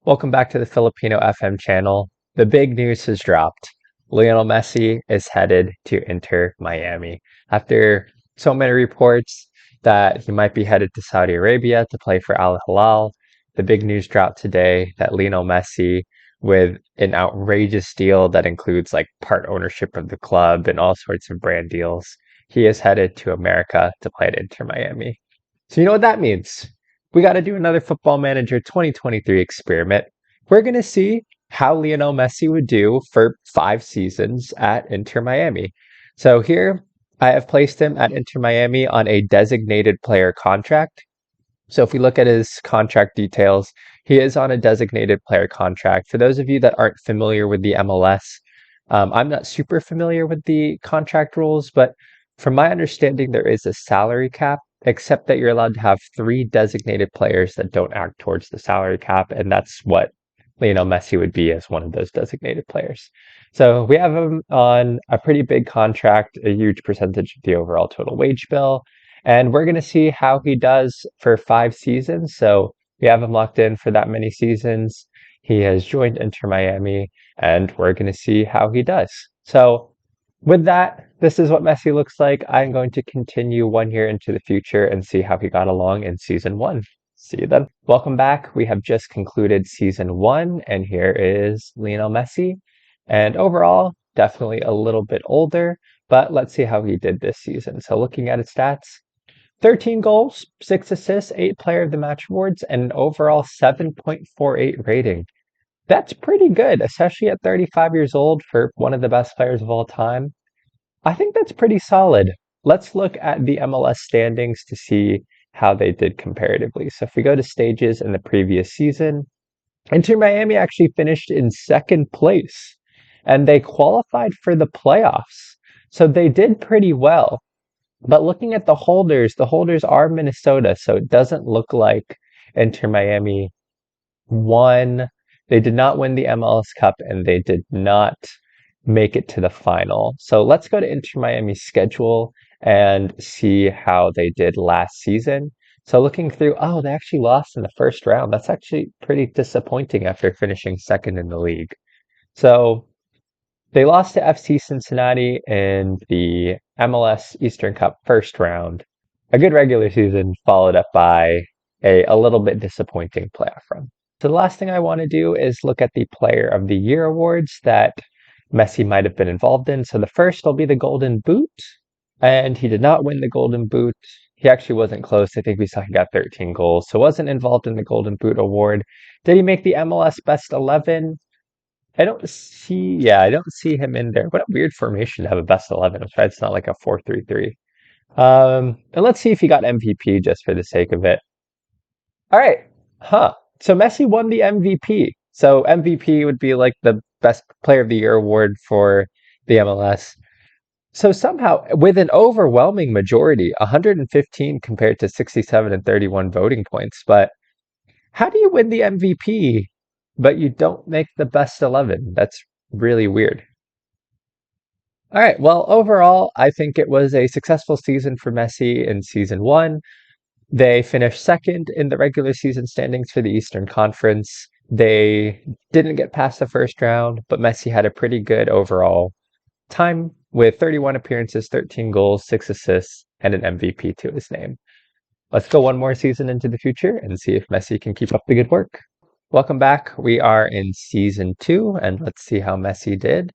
Welcome back to the Filipino FM channel. The big news has dropped. Lionel Messi is headed to Inter Miami. After so many reports that he might be headed to Saudi Arabia to play for Al Hilal, the big news dropped today that Lionel Messi, with an outrageous deal that includes like part ownership of the club and all sorts of brand deals, he is headed to America to play at Inter Miami. So you know what that means? We got to do another Football Manager 2023 experiment. We're going to see how Lionel Messi would do for 5 seasons at Inter Miami. So here I have placed him at Inter Miami on a designated player contract. So if we look at his contract details, he is on a designated player contract. For those of you that aren't familiar with the MLS, I'm not super familiar with the contract rules, but from my understanding, there is a salary cap, except that you're allowed to have 3 designated players that don't act towards the salary cap, and that's what Lionel Messi would be as one of those designated players. So we have him on a pretty big contract, a huge percentage of the overall total wage bill. And we're going to see how he does for 5 seasons. So we have him locked in for that many seasons. He has joined Inter Miami, and we're going to see how he does. So with that, this is what Messi looks like. I'm going to continue 1 year into the future and see how he got along in season 1. See you then. Welcome back. We have just concluded season 1, and here is Lionel Messi. And overall, definitely a little bit older, but let's see how he did this season. So looking at his stats, 13 goals, 6 assists, 8 player of the match awards, and an overall 7.48 rating. That's pretty good, especially at 35 years old for one of the best players of all time. I think that's pretty solid. Let's look at the MLS standings to see how they did comparatively. So if we go to stages in the previous season, Inter Miami actually finished in second place and they qualified for the playoffs. So they did pretty well. But looking at the holders are Minnesota, so it doesn't look like Inter Miami won. They did not win the MLS Cup and they did not make it to the final. So let's go to Inter Miami's schedule and see how they did last season. So looking through, oh, they actually lost in the first round. That's actually pretty disappointing after finishing second in the league. So they lost to FC Cincinnati in the MLS Eastern Cup first round. A good regular season followed up by a little bit disappointing playoff run. So the last thing I want to do is look at the Player of the Year awards that Messi might have been involved in. So the first will be the Golden Boot, and he did not win the Golden Boot. He actually wasn't close. I think we saw he got 13 goals, so wasn't involved in the Golden Boot award. Did he make the MLS Best 11? I don't see him in there. What a weird formation to have a best 11. I'm sorry, it's not like a 4-3-3. And let's see if he got MVP just for the sake of it. All right. So Messi won the MVP. So MVP would be like the best player of the year award for the MLS. So somehow, with an overwhelming majority, 115 compared to 67 and 31 voting points. But how do you win the MVP, but you don't make the best 11? That's really weird. All right. Well, overall, I think it was a successful season for Messi in season 1. They finished second in the regular season standings for the Eastern Conference. They didn't get past the first round, but Messi had a pretty good overall time with 31 appearances, 13 goals, 6 assists, and an MVP to his name. Let's go one more season into the future and see if Messi can keep up the good work. Welcome back. We are in season 2, and let's see how Messi did.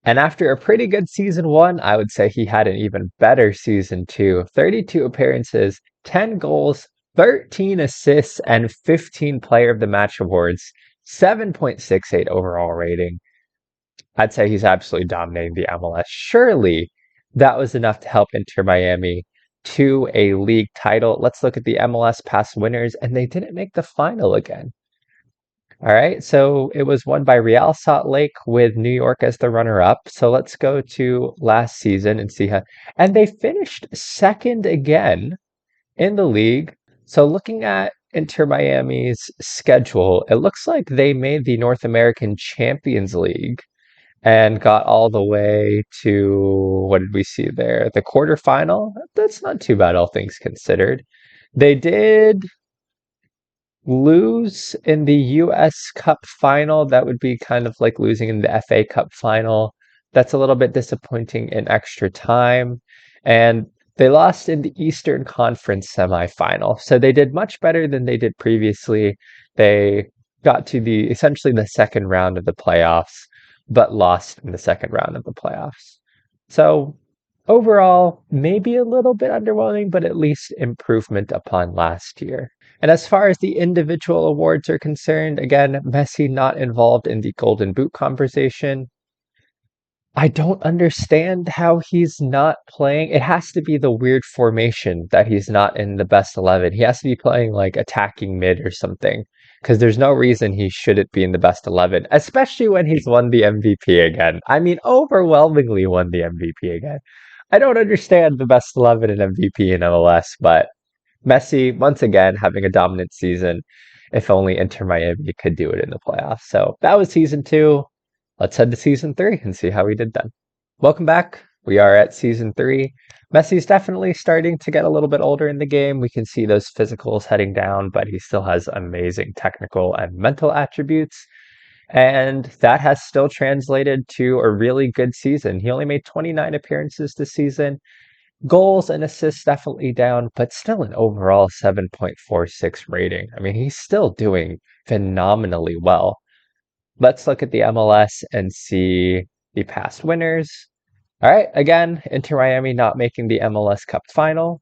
And after a pretty good season 1, I would say he had an even better season 2. 32 appearances, 10 goals, 13 assists, and 15 Player of the Match awards, 7.68 overall rating. I'd say he's absolutely dominating the MLS. Surely that was enough to help Inter Miami to a league title. Let's look at the MLS past winners, and they didn't make the final again. All right, so it was won by Real Salt Lake with New York as the runner-up. So let's go to last season and see how. And they finished second again in the league. So looking at Inter Miami's schedule, it looks like they made the North American Champions League and got all the way to, what did we see there? The quarterfinal? That's not too bad, all things considered. They did lose in the US Cup final. That would be kind of like losing in the FA Cup final. That's a little bit disappointing in extra time. And they lost in the Eastern Conference semifinal. So they did much better than they did previously. They got to the essentially the second round of the playoffs, but lost in the second round of the playoffs. So overall, maybe a little bit underwhelming, but at least improvement upon last year. And as far as the individual awards are concerned, again, Messi not involved in the Golden Boot conversation. I don't understand how he's not playing. It has to be the weird formation that he's not in the best 11. He has to be playing like attacking mid or something because there's no reason he shouldn't be in the best 11, especially when he's won the MVP again. I mean, overwhelmingly won the MVP again. I don't understand the best 11 and MVP in MLS, but Messi, once again, having a dominant season. If only Inter Miami could do it in the playoffs. So that was season two. Let's head to season three and see how we did then. Welcome back. We are at season three. Messi's definitely starting to get a little bit older in the game. We can see those physicals heading down, but he still has amazing technical and mental attributes. And that has still translated to a really good season. He only made 29 appearances this season. Goals and assists definitely down, but still an overall 7.46 rating. I mean, he's still doing phenomenally well. Let's look at the MLS and see the past winners. All right, again, Inter Miami not making the MLS Cup final.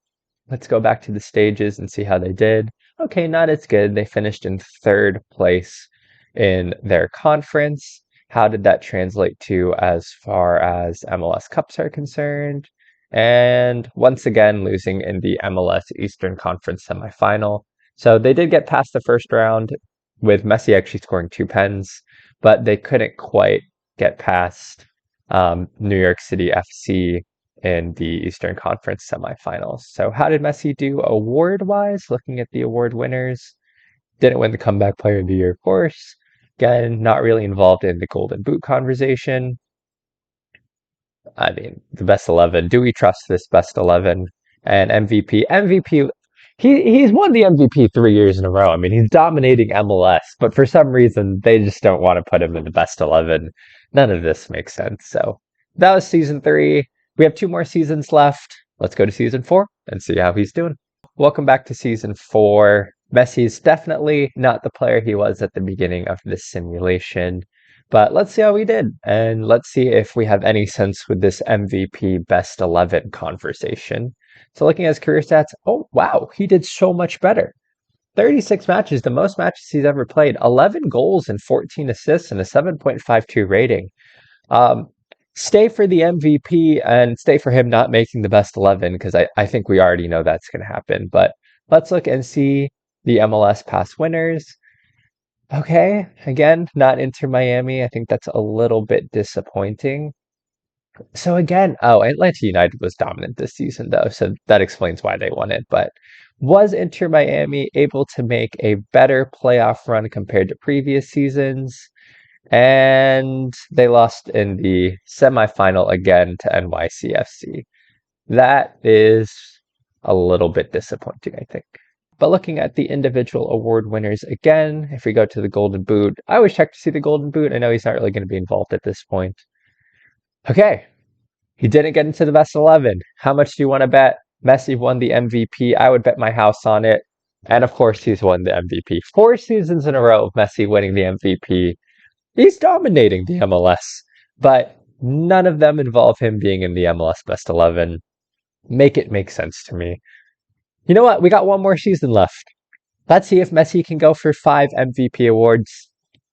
Let's go back to the stages and see how they did. Okay, not as good. They finished in third place in their conference. How did that translate to as far as MLS Cups are concerned? And once again, losing in the MLS Eastern Conference semifinal. So they did get past the first round with Messi actually scoring two pens, but they couldn't quite get past New York City FC in the Eastern Conference semifinals. So how did Messi do award-wise? Looking at the award winners, didn't win the Comeback Player of the Year, of course. Again, not really involved in the Golden Boot conversation. I mean, the best 11. Do we trust this best 11? And MVP. MVP. He's won the MVP 3 years in a row. I mean, he's dominating MLS, but for some reason, they just don't want to put him in the best 11. None of this makes sense. So that was season three. We have two more seasons left. Let's go to season four and see how he's doing. Welcome back to season four. Messi's definitely not the player he was at the beginning of this simulation. But let's see how we did. And let's see if we have any sense with this MVP best 11 conversation. So looking at his career stats, oh, wow, he did so much better. 36 matches, the most matches he's ever played, 11 goals and 14 assists and a 7.52 rating. Stay for the MVP and stay for him not making the best 11 because I think we already know that's going to happen. But let's look and see the MLS past winners. Okay, again, not Inter Miami. I think that's a little bit disappointing. So again, oh, Atlanta United was dominant this season though, so that explains why they won it. But was Inter Miami able to make a better playoff run compared to previous seasons? And they lost in the semifinal again to NYCFC. That is a little bit disappointing, I think. But looking at the individual award winners again, if we go to the Golden Boot, I always check to see the Golden Boot. I know he's not really going to be involved at this point. Okay, he didn't get into the best 11. How much do you want to bet? Messi won the MVP. I would bet my house on it. And of course, he's won the MVP. 4 seasons in a row of Messi winning the MVP. He's dominating the MLS, but none of them involve him being in the MLS best 11. Make it make sense to me. You know what? We got one more season left. Let's see if Messi can go for 5 MVP awards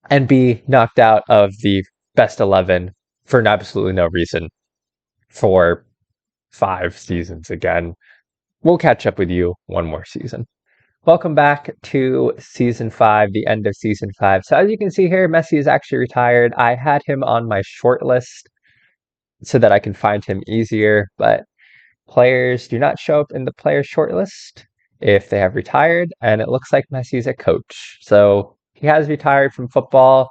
and be knocked out of the best 11 for absolutely no reason for 5 seasons again. We'll catch up with you one more season. Welcome back to season 5, the end of season 5. So as you can see here, Messi is actually retired. I had him on my short list so that I can find him easier, but players do not show up in the player shortlist if they have retired, and it looks like Messi's a coach. So he has retired from football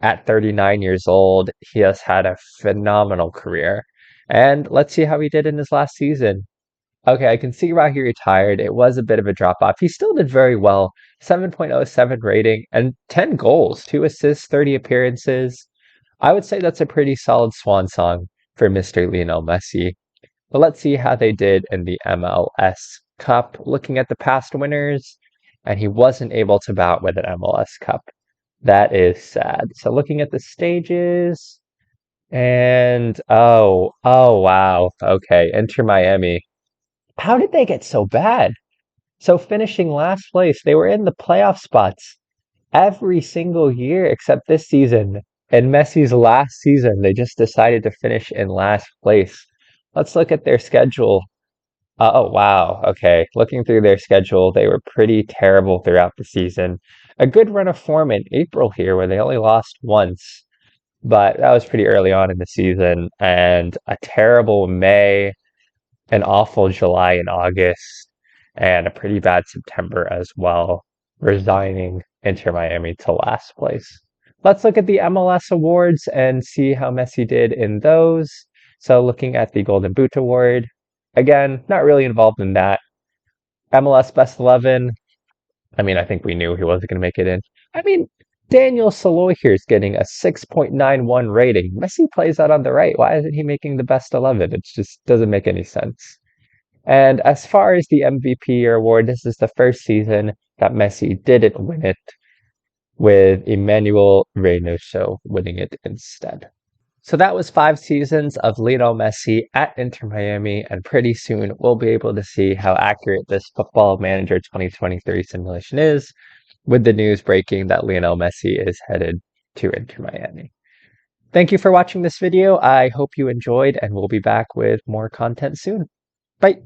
at 39 years old. He has had a phenomenal career. And let's see how he did in his last season. Okay, I can see why he retired. It was a bit of a drop off. He still did very well. 7.07 rating and 10 goals, 2 assists, 30 appearances. I would say that's a pretty solid swan song for Mr. Lionel Messi. But let's see how they did in the MLS Cup. Looking at the past winners, and he wasn't able to bout with an MLS Cup. That is sad. So looking at the stages, and oh wow. Okay, Inter Miami. How did they get so bad? So finishing last place, they were in the playoff spots every single year except this season. In Messi's last season, they just decided to finish in last place. Let's look at their schedule. Oh, wow. Okay. Looking through their schedule, they were pretty terrible throughout the season. A good run of form in April here, where they only lost once, but that was pretty early on in the season, and a terrible May, an awful July and August, and a pretty bad September as well, resigning Inter Miami to last place. Let's look at the MLS awards and see how Messi did in those. So, looking at the Golden Boot Award, again, not really involved in that. MLS Best 11, I mean, I think we knew he wasn't going to make it in. I mean, Daniel Saloy here is getting a 6.91 rating. Messi plays out on the right. Why isn't he making the best 11? It just doesn't make any sense. And as far as the MVP award, this is the first season that Messi didn't win it, with Emmanuel Reynoso winning it instead. So that was 5 seasons of Lionel Messi at Inter Miami, and pretty soon we'll be able to see how accurate this Football Manager 2023 simulation is, with the news breaking that Lionel Messi is headed to Inter Miami. Thank you for watching this video. I hope you enjoyed, and we'll be back with more content soon. Bye.